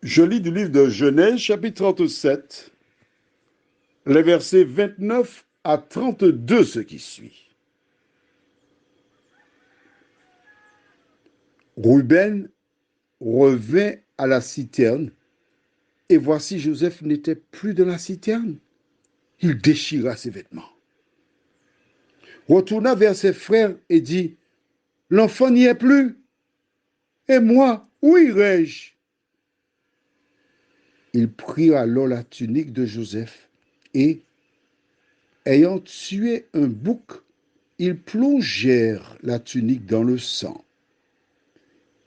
Je lis du livre de Genèse, chapitre 37, les versets 29 à 32, ce qui suit. Ruben revint à la citerne, et voici Joseph n'était plus dans la citerne. Il déchira ses vêtements, retourna vers ses frères et dit, « L'enfant n'y est plus, et moi, où irai-je » Ils prirent alors la tunique de Joseph et, ayant tué un bouc, ils plongèrent la tunique dans le sang.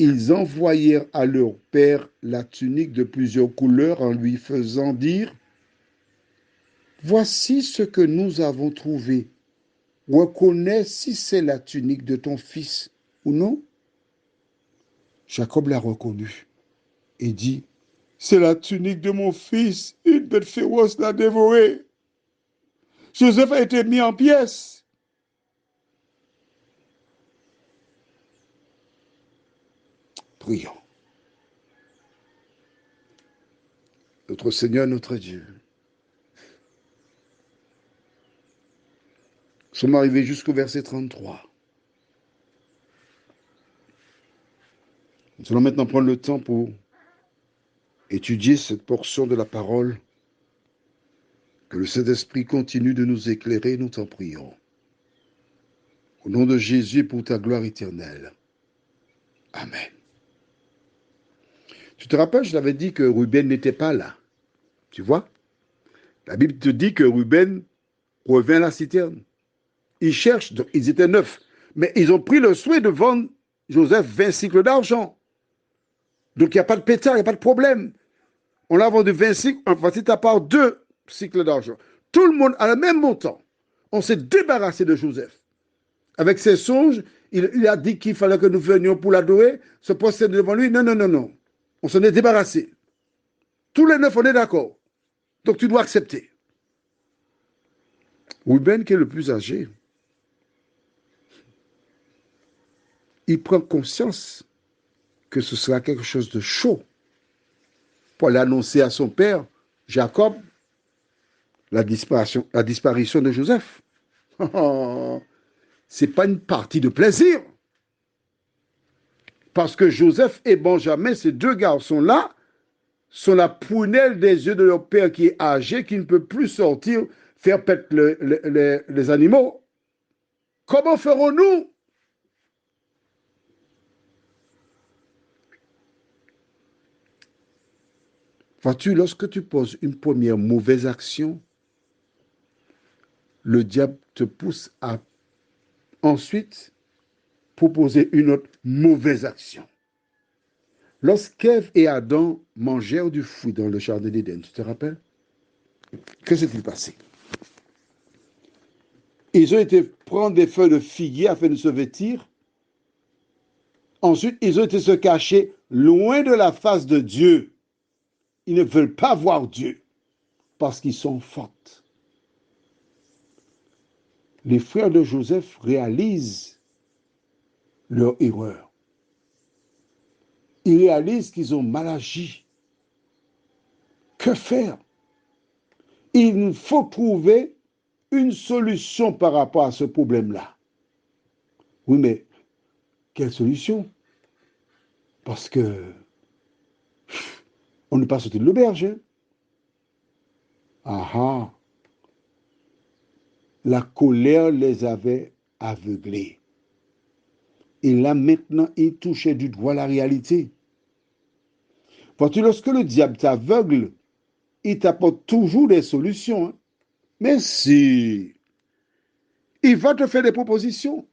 Ils envoyèrent à leur père la tunique de plusieurs couleurs en lui faisant dire, « Voici ce que nous avons trouvé. Reconnais si c'est la tunique de ton fils ou non. » Jacob l'a reconnue et dit, « C'est la tunique de mon fils, une bête féroce l'a dévorée. » Joseph a été mis en pièces. Prions. Notre Seigneur, notre Dieu, nous sommes arrivés jusqu'au verset 33. Nous allons maintenant prendre le temps pour étudier cette portion de la parole. Que le Saint-Esprit continue de nous éclairer, nous t'en prions. Au nom de Jésus, pour ta gloire éternelle. Amen. Tu te rappelles, je t'avais dit que Ruben n'était pas là. Tu vois? La Bible te dit que Ruben revient à la citerne. Ils cherchent, donc ils étaient 9. Mais ils ont pris le souhait de vendre Joseph 20 cycles d'argent. Donc il n'y a pas de pétard, il n'y a pas de problème. On l'a vendu 20 cycles, voici ta part 2 cycles d'argent. Tout le monde a le même montant. On s'est débarrassé de Joseph. Avec ses songes, il a dit qu'il fallait que nous venions pour l'adorer, se procéder devant lui. Non, non, non, non. On s'en est débarrassé. Tous les 9, on est d'accord. Donc tu dois accepter. Ruben, qui est le plus âgé, il prend conscience que ce sera quelque chose de chaud pour l'annoncer à son père, Jacob, la disparition de Joseph. C'est pas une partie de plaisir. Parce que Joseph et Benjamin, ces deux garçons-là, sont la prunelle des yeux de leur père qui est âgé, qui ne peut plus sortir, faire paître les animaux. Comment ferons-nous? Vois-tu, lorsque tu poses une première mauvaise action, le diable te pousse à ensuite proposer une autre mauvaise action. Lorsqu'Ève et Adam mangèrent du fruit dans le jardin d'Éden, tu te rappelles? Que s'est-il passé? Ils ont été prendre des feuilles de figuier afin de se vêtir. Ensuite, ils ont été se cacher loin de la face de Dieu. Ils ne veulent pas voir Dieu parce qu'ils sont forts. Les frères de Joseph réalisent leur erreur. Ils réalisent qu'ils ont mal agi. Que faire? Il faut trouver une solution par rapport à ce problème-là. Oui, mais quelle solution? Parce que on n'est pas sorti de l'auberge. Hein? Ah ah. La colère les avait aveuglés. Et là, maintenant, ils touchaient du doigt la réalité. Vois-tu, lorsque le diable t'aveugle, il t'apporte toujours des solutions. Hein? Mais si, il va te faire des propositions.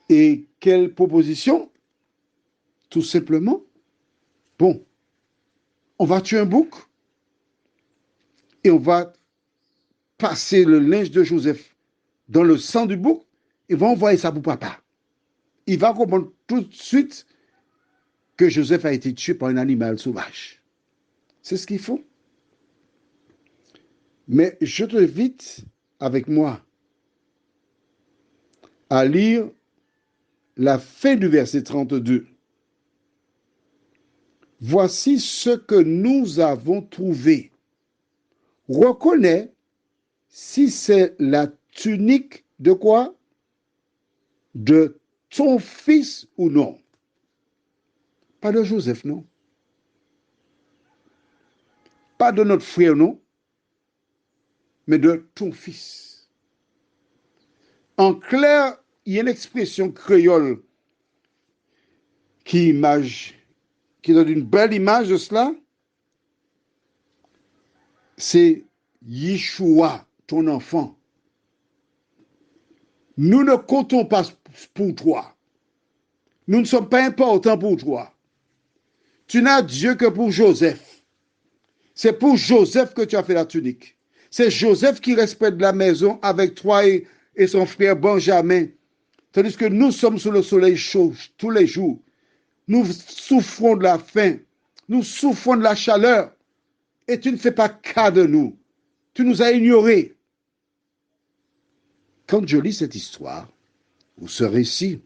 Et quelles propositions? Tout simplement, bon, on va tuer un bouc et on va passer le linge de Joseph dans le sang du bouc et va envoyer ça pour papa. Il va comprendre tout de suite que Joseph a été tué par un animal sauvage. C'est ce qu'il faut. Mais je t'invite avec moi à lire la fin du verset 32. voici ce que nous avons trouvé. Reconnais si c'est la tunique de quoi? De ton fils ou non. Pas de Joseph, non. Pas de notre frère, non. Mais de ton fils. En clair, il y a une expression créole qui donne une belle image de cela. C'est Yeshua, ton enfant. Nous ne comptons pas pour toi. Nous ne sommes pas importants pour toi. Tu n'as Dieu que pour Joseph. C'est pour Joseph que tu as fait la tunique. C'est Joseph qui respecte la maison avec toi et son frère Benjamin. Tandis que nous sommes sous le soleil chaud tous les jours. Nous souffrons de la faim. Nous souffrons de la chaleur. Et tu ne fais pas cas de nous. Tu nous as ignorés. Quand je lis cette histoire, ou ce récit,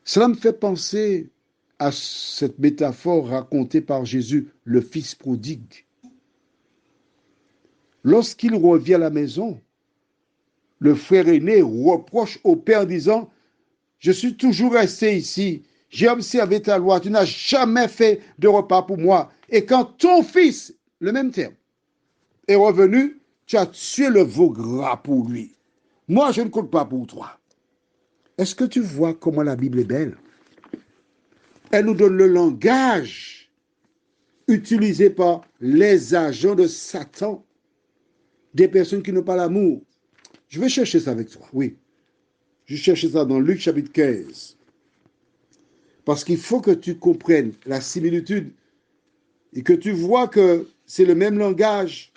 cela me fait penser à cette métaphore racontée par Jésus, le fils prodigue. Lorsqu'il revient à la maison, le frère aîné reproche au père en disant « Je suis toujours resté ici, j'ai observé ta loi, tu n'as jamais fait de repas pour moi. Et quand ton fils, le même terme, est revenu, tu as tué le veau gras pour lui. Moi, je ne compte pas pour toi. » Est-ce que tu vois comment la Bible est belle? Elle nous donne le langage utilisé par les agents de Satan, des personnes qui n'ont pas l'amour. Je vais chercher ça avec toi, oui. Je cherche ça dans Luc chapitre 15. Parce qu'il faut que tu comprennes la similitude et que tu vois que c'est le même langage,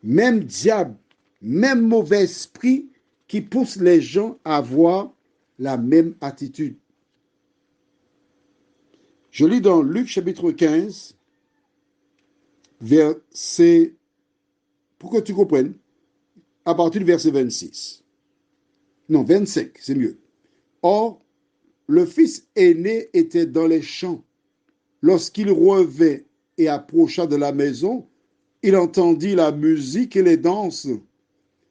même diable, même mauvais esprit qui pousse les gens à avoir la même attitude. Je lis dans Luc chapitre 15, verset, pour que tu comprennes, à partir du verset 26. Non, 25, c'est mieux. Or, le fils aîné était dans les champs. Lorsqu'il revint et approcha de la maison, il entendit la musique et les danses.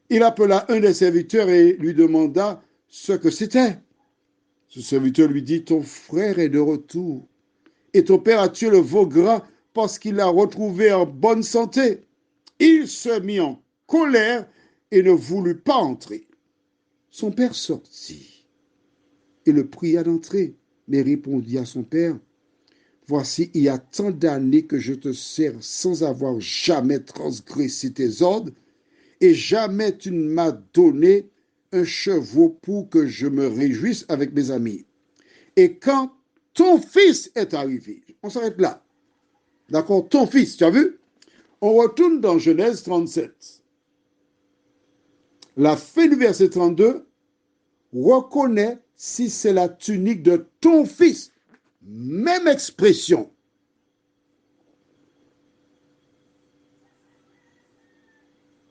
Il appela un des serviteurs et lui demanda ce que c'était. Ce serviteur lui dit, ton frère est de retour et ton père a tué le veau gras parce qu'il l'a retrouvé en bonne santé. Il se mit en colère et ne voulut pas entrer. Son père sortit et le pria d'entrer, mais répondit à son père, voici, il y a tant d'années que je te sers sans avoir jamais transgressé tes ordres, et jamais tu ne m'as donné un chevreau pour que je me réjouisse avec mes amis. Et quand ton fils est arrivé, on s'arrête là. D'accord, ton fils, tu as vu? On retourne dans Genèse 37. La fin du verset 32, reconnais si c'est la tunique de ton fils. Même expression.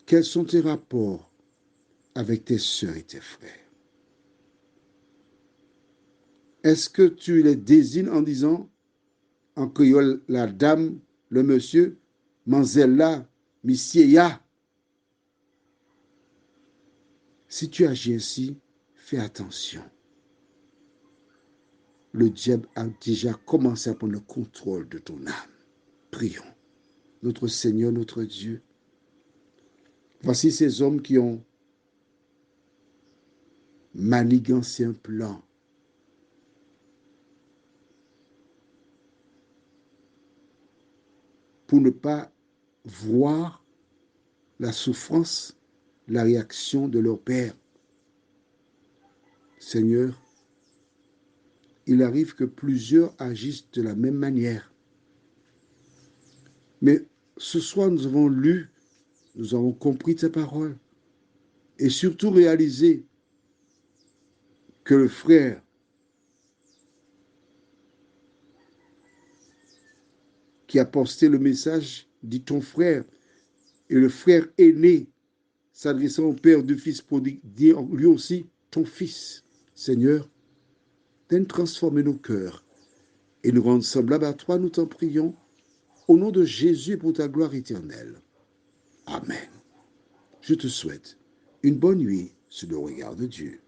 Quels sont tes rapports avec tes sœurs et tes frères? Est-ce que tu les désignes en disant, en créole, la dame, le monsieur, Manzella, Missia? Si tu agis ainsi, fais attention. Le diable a déjà commencé à prendre le contrôle de ton âme. Prions. Notre Seigneur, notre Dieu, voici ces hommes qui ont manigancé un plan pour ne pas voir la souffrance, la réaction de leur père. Seigneur, il arrive que plusieurs agissent de la même manière. Mais ce soir, nous avons lu, nous avons compris tes paroles et surtout réalisé que le frère qui a posté le message dit ton frère, et le frère aîné s'adressant au père du fils prodigue dit lui aussi ton fils. Seigneur, viens transformer nos cœurs et nous rendre semblables à toi, nous t'en prions, au nom de Jésus pour ta gloire éternelle. Amen. Je te souhaite une bonne nuit sous le regard de Dieu.